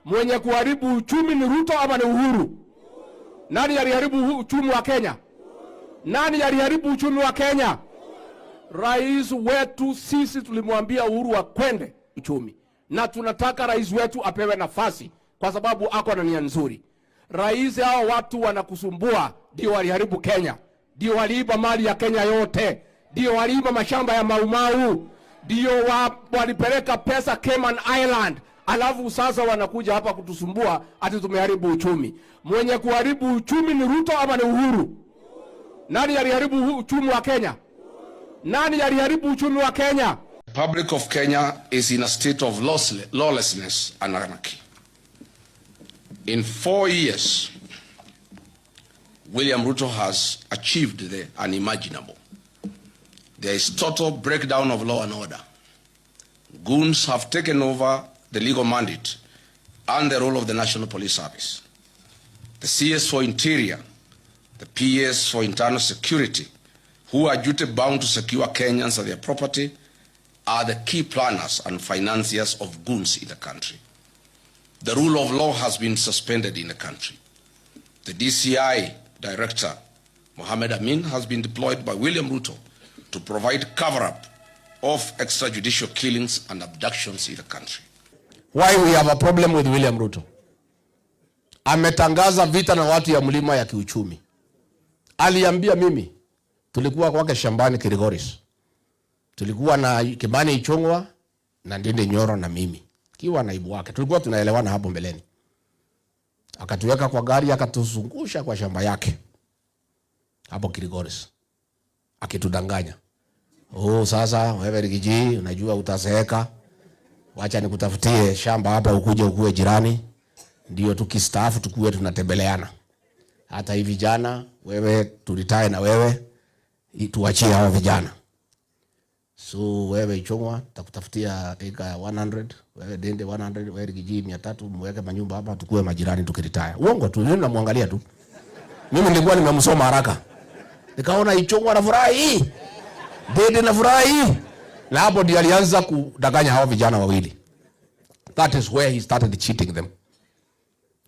Mwenye kuharibu uchumi ni Ruto ama ni Uhuru? Nani aliharibu uchumi wa Kenya? Nani aliharibu uchumi wa Kenya? Rais wetu sisi tulimwambia Uhuru akwende uchumi. Na tunataka rais wetu apewe nafasi kwa sababu ako na nia nzuri. Rais hao watu wanakusumbua ndio waliharibu Kenya. Ndio waliiba mali ya Kenya yote. Ndio waliiba mashamba ya Maumau. Ndio walipeleka pesa Cayman Island. Alafu sasa wanakuja hapa kutusumbua ati tumeharibu uchumi. Mwenye kuharibu uchumi ni Ruto ama ni Uhuru? Nani aliharibu uchumi wa Kenya? Nani aliharibu uchumi wa Kenya? The public of Kenya is in a state of lawlessness and anarchy. In 4 years, William Ruto has achieved the unimaginable. There is total breakdown of law and order. Goons have taken over the legal mandate and the role of the National Police Service. The CS for Interior, the PS for Internal Security, who are duty-bound to secure Kenyans and their property, are the key planners and financiers of goons in the country. The rule of law has been suspended in the country. The DCI Director, Mohammed Amin, has been deployed by William Ruto to provide cover-up of extrajudicial killings and abductions in the country. Why we have a problem with William Ruto? Ametangaza vita na watu ya mlima ya kiuchumi. Aliambia mimi, tulikuwa kwake shambani Kirigoris. Tulikuwa na Kimani Ichung'wa na Ndindi Nyoro na mimi. Kiwa naibu wake. Tulikuwa tunaelewana hapo mbeleni. Akatuweka kwa gari akatuzungusha kwa shamba yake. Hapo Kirigoris. Akitudanganya. Oh, sasa wewe Rigiji unajua utazeeka. Wacha nikutafutie shamba hapa ukue jirani. Ndio tukistaafu tukue tunatembeleana. Hata hivi vijana wewe tulitae na wewe tuachie hao vijana. So wewe Ichung'wa takutafutia eka 100, wewe Dende 100, wewe Rigiji 300, mweke manyumba hapa tukue majirani tukiritaya. Uongo tu, mimi namwangalia tu. Mimi nilikuwa nimemsoma haraka. Nikaona Ichung'wa anafurahi. Dende anafurahi. Na hapo ndio alianza kudanganya hao vijana wawili. That is where he started cheating them.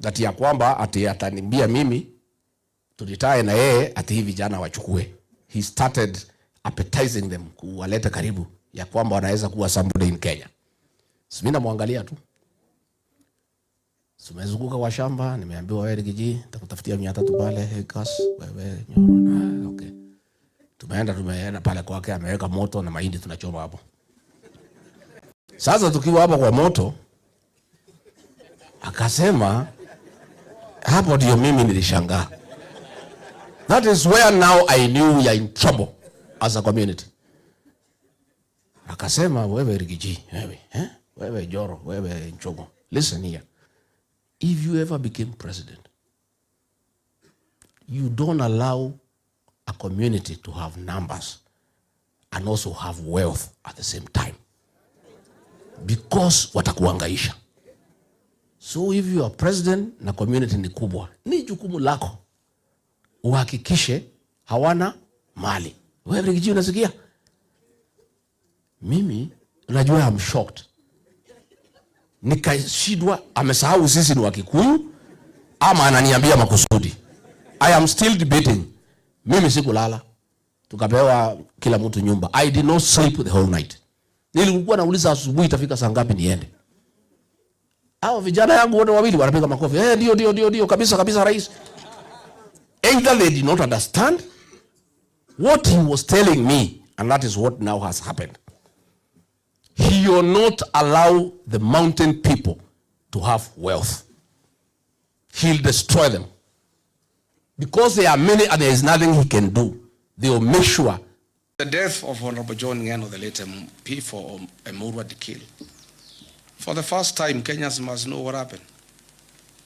That ya kwamba ataniambia mimi tulitae na yeye ati hivi vijana wachukue. He started appetizing them, kuwaleta karibu ya kwamba wanaweza kuwa somebody in Kenya. So mimi namwangalia tu. Tumezunguka kwa shamba, nimeambiwa wewe Rigiji nitakutafutia 300 pale acres, wewe Nyoro. Okay. Tumeenda pale kwake, ameweka moto na mahindi tunachoma hapo. Sasa tukiwa hapa kwa moto akasema hapo ndio mimi nilishangaa. That is where now I knew we are in trouble as a community. Akasema wewe Rigiji, wewe Joro, wewe Nchogo. Listen here. If you ever became president, you don't allow a community to have numbers and also have wealth at the same time. Because watakuangaisha. So if you are president na community ni kubwa, ni jukumu lako uhakikishe hawana mali. Wewe Rigiji unasikia? Mimi unajua I'm shocked. Nikashidwa amesahau sisi ni Wakikuyu ama ananiambia makusudi. I am still debating. Mimi sikulala. Tukapewa kila mtu nyumba. I did not sleep the whole night. Nilikuwa nauliza asubuhi itafika saa ngapi niende. Hao vijana yangu wote wawili wanapiga makofi. Ndio kabisa rais. Either they did not understand what he was telling me, and that is what now has happened. He will not allow the mountain people to have wealth. He'll destroy them. Because there are many and there is nothing he can do. They will make sure. The death of Honorable John Ngeno, the late MP for Emurua Dikil. For the first time, Kenyans must know what happened.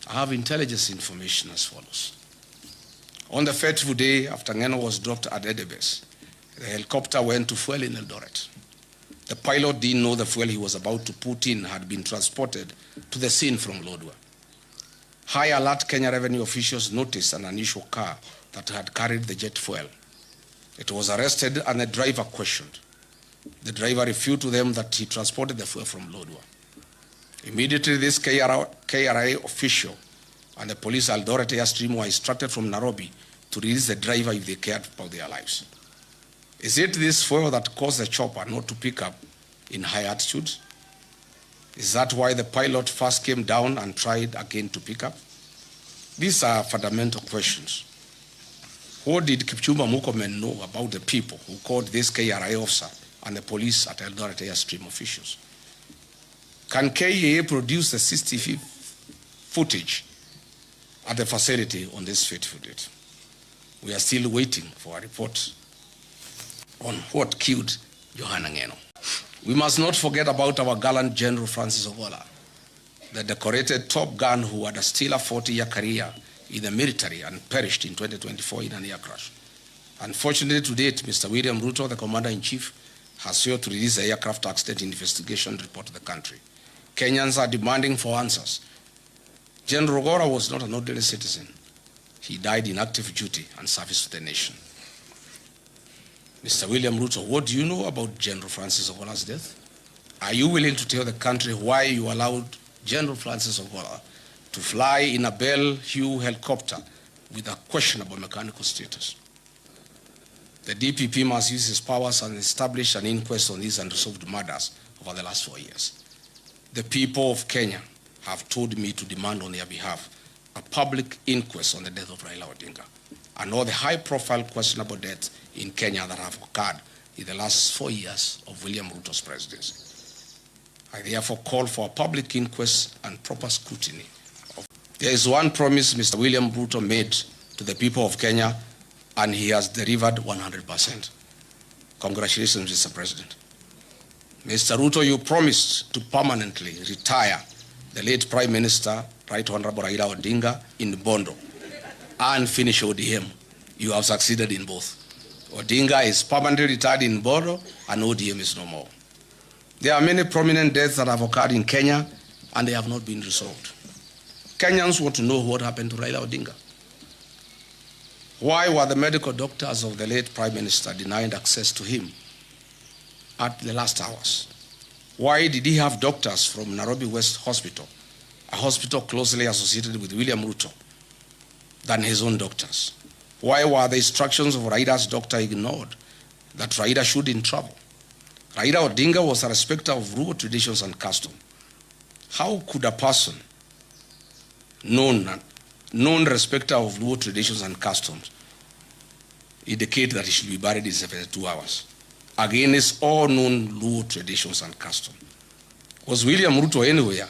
I have intelligence information as follows. On the fateful day after Ngeno was dropped at Edebes, the helicopter went to fuel in Eldoret. The pilot didn't know the fuel he was about to put in had been transported to the scene from Lodwar. High alert Kenya revenue officials noticed an unusual car that had carried the jet fuel. It was arrested and the driver questioned. The driver refuted to them that he transported the fuel from Lodwar. Immediately, this KRA official and the police authority airstream were instructed from Nairobi to release the driver if they cared about their lives. Is it this fuel that caused the chopper not to pick up in high altitudes? Is that why the pilot first came down and tried again to pick up? These are fundamental questions. What did Kipchumba Murkomen know about the people who called this KRA officer and the police at Eldoret airstream officials? Can KEA produce the CCTV footage at the facility on this fateful date? We are still waiting for a report on what killed Johanna Ngeno. We must not forget about our gallant General Francis Ogola, the decorated Top Gun who had a stellar 40-year career in the military and perished in 2024 in an air crash. Unfortunately, to date, Mr. William Ruto, the Commander-in-Chief, has failed to release the aircraft accident investigation report to the country. Kenyans are demanding for answers. General Ogola was not an ordinary citizen. He died in active duty and service to the nation. Mr. William Ruto, what do you know about General Francis Ogola's death? Are you willing to tell the country why you allowed General Francis Ogola to fly in a Bell Hue helicopter with a questionable mechanical status? The DPP must use his powers and establish an inquest on these unresolved murders over the last 4 years. The people of Kenya have told me to demand on their behalf a public inquest on the death of Raila Odinga and all the high-profile questionable deaths in Kenya that have occurred in the last 4 years of William Ruto's presidency. I therefore call for a public inquest and proper scrutiny. There is one promise Mr. William Ruto made to the people of Kenya, and he has delivered 100%. Congratulations, Mr. President. Mr. Ruto, you promised to permanently retire the late Prime Minister, Right Honorable Raila Odinga, in Bondo and finish ODM. You have succeeded in both. Odinga is permanently retired in Bondo and ODM is no more. There are many prominent deaths that have occurred in Kenya and they have not been resolved. Kenyans want to know what happened to Raila Odinga. Why were the medical doctors of the late Prime Minister denied access to him at the last hours? Why did he have doctors from Nairobi West Hospital, a hospital closely associated with William Ruto, than his own doctors? Why were the instructions of Raila's doctor ignored that Raila shouldn't travel? Raila Odinga was a respecter of Luo traditions and custom. How could a person known respecter of Luo traditions and customs indicate that he should be buried in 72 hours against all known Luo traditions and customs? Was William Ruto anywhere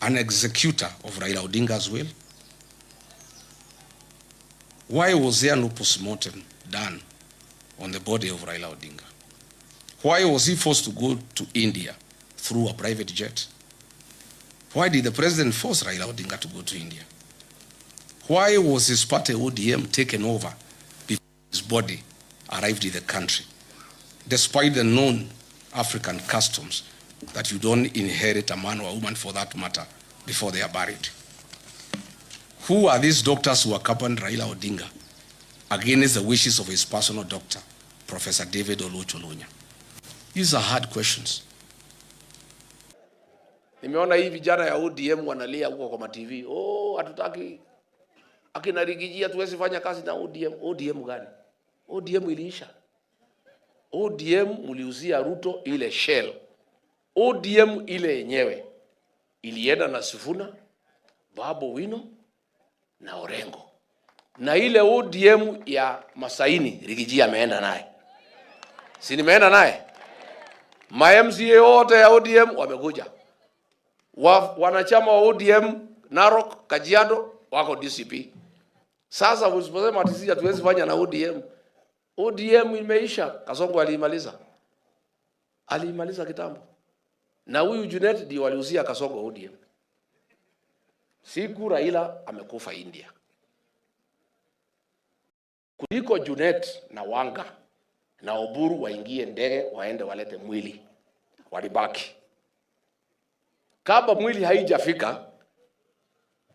an executor of Raila Odinga's will? Why was there no postmortem done on the body of Raila Odinga? Why was he forced to go to India through a private jet? Why did the president force Raila Odinga to go to India? Why was his party ODM taken over before his body arrived in the country, despite the known African customs that you don't inherit a man or a woman for that matter before they are buried? Who are these doctors who accompanied Raila Odinga against the wishes of his personal doctor, Professor David Oluoch? These are hard questions. Nimeona hii vijana ya ODM wanalia huko kwa TV. Oh, hatutaki akina Rigiji tuwezi fanya kazi na ODM. ODM gani? ODM iliisha. ODM muliuzia Ruto ile shell. ODM ile yenyewe ilienda na Sifuna, Babu Wino na Orengo. Na ile ODM ya Masaini Rigiji ameenda naye. Si nimeenda naye? Ma-MCA yote ya ODM wamekuja. Wanachama wa ODM Narok, Kajiado wako DCP. Sasa usiposema ati sisi hatuwezi fanya na ODM. ODM imeisha. Kasongo alimaliza. Alimaliza kitambo. Na huyu Junet ndio waliuzia Kasongo ODM. Siku Raila amekufa India. Kuliko Junet na Wanga na Oburu waingie ndege waende walete mwili. Walibaki. Kama mwili haijafika,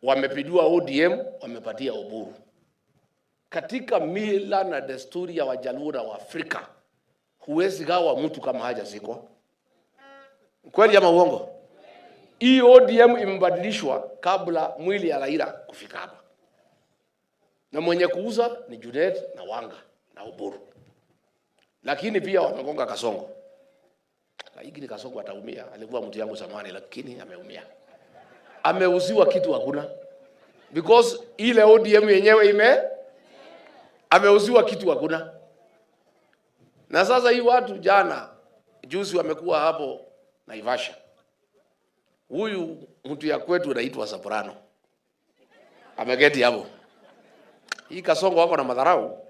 wamepindua ODM, wamepatia Oburu. Katika mila na desturi ya Wajaluo na Waafrika, huwezi gawa mtu kama hajazikwa. Kweli ama uongo? Hii ODM imebadilishwa kabla mwili ya Raila kufika hapa. Na mwenye kuuza ni Junet na Wanga na Uhuru. Lakini pia wamegonga Kasongo. Lakini Kasongo ataumia. Alikuwa mtu yangu zamani lakini ameumia. Ameuziwa kitu hakuna. Because ile ODM yenyewe ameuziwa kitu hakuna. Na sasa hii watu juzi wamekuwa hapo Naivasha. Huyu mtu ya kwetu anaitwa Soprano. Ameketi hapo. Hii Kasongo wako na madharau.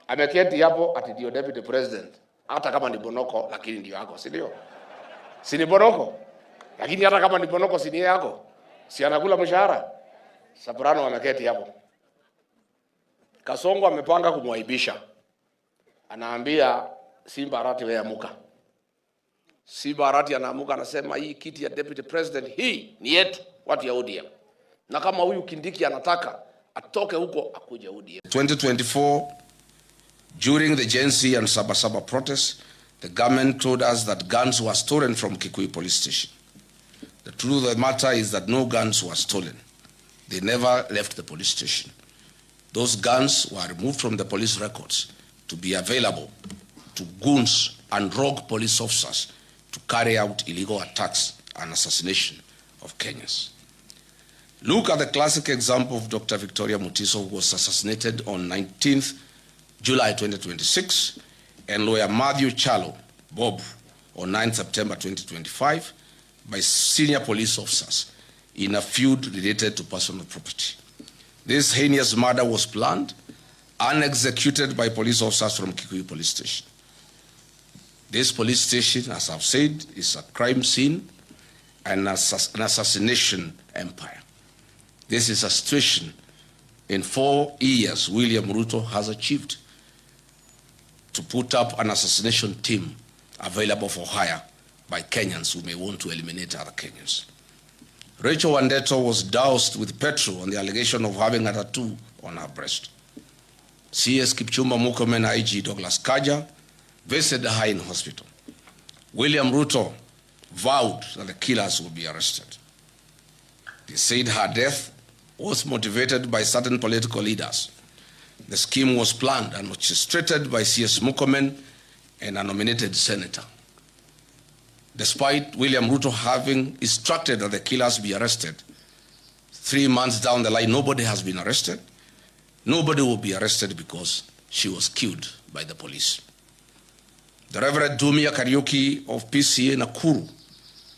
Ameketi hapo ati ndio deputy president. Hata kama ni Bonoko lakini ndio yako, si ndio? Si ni Bonoko. Lakini hata kama ni Bonoko si ni yako. Si anakula mshahara. Soprano ameketi hapo. Kasongo amepanga kumwaibisha. Anaambia Simba Arati wewe amuka. Simba Arati anaamuka anasema hii kiti ya deputy president hii ni yetu watu ya ODM. Na kama huyu Kindiki anataka atoke huko akuje ODM. 2024, during the Gen Z and Sabasaba protests, the government told us that guns were stolen from Kikuyu police station. The truth of the matter is that no guns were stolen. They never left the police station. Those guns were removed from the police records to be available to goons and rogue police officers to carry out illegal attacks and assassination of Kenyans. Look at the classic example of Dr. Victoria Mutiso, who was assassinated on 19th July 2026, and lawyer Matthew Chalo, Bob, on 9th September 2025, by senior police officers in a feud related to personal property. This heinous murder was planned and executed by police officers from Kikuyu police station. This police station, as I've said, is a crime scene and an assassination empire. This is a situation in 4 years William Ruto has achieved to put up an assassination team available for hire by Kenyans who may want to eliminate other Kenyans. Rachel Wandeto was doused with petrol on the allegation of having a tattoo on her breast. CS Kipchumba Murkomen IG Douglas Kaja visited her in hospital. William Ruto vowed that the killers would be arrested. They said her death was motivated by certain political leaders. The scheme was planned and orchestrated by CS Murkomen and a nominated senator. Despite William Ruto having instructed that the killers be arrested, 3 months down the line, nobody has been arrested. Nobody will be arrested because she was killed by the police. The Reverend Dumia Kariuki of PCA Nakuru,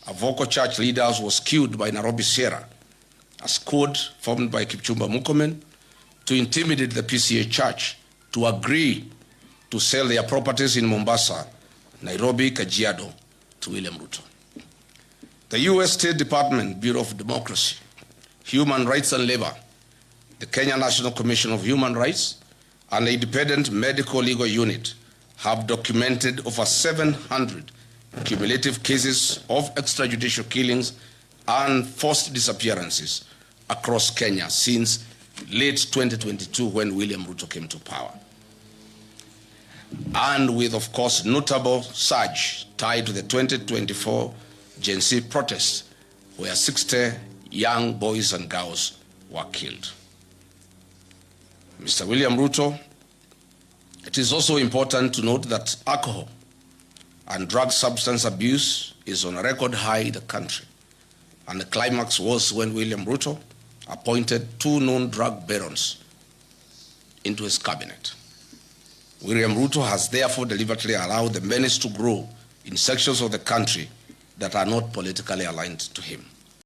a vocal church leader, was killed by Nairobi Sierra, a squad formed by Kipchumba Murkomen to intimidate the PCA church to agree to sell their properties in Mombasa, Nairobi, Kajiado to William Ruto. The U.S. State Department, Bureau of Democracy, Human Rights and Labor, the Kenya National Commission of Human Rights, and the Independent Medical Legal Unit have documented over 700 cumulative cases of extrajudicial killings and forced disappearances across Kenya since late 2022 when William Ruto came to power. And with, of course, notable surge tied to the 2024 Gen Z protests, where 60 young boys and girls were killed. Mr. William Ruto, it is also important to note that alcohol and drug substance abuse is on a record high in the country. And the climax was when William Ruto appointed 2 known drug barons into his cabinet. William Ruto has therefore deliberately allowed the menace to grow in sections of the country that are not politically aligned to him.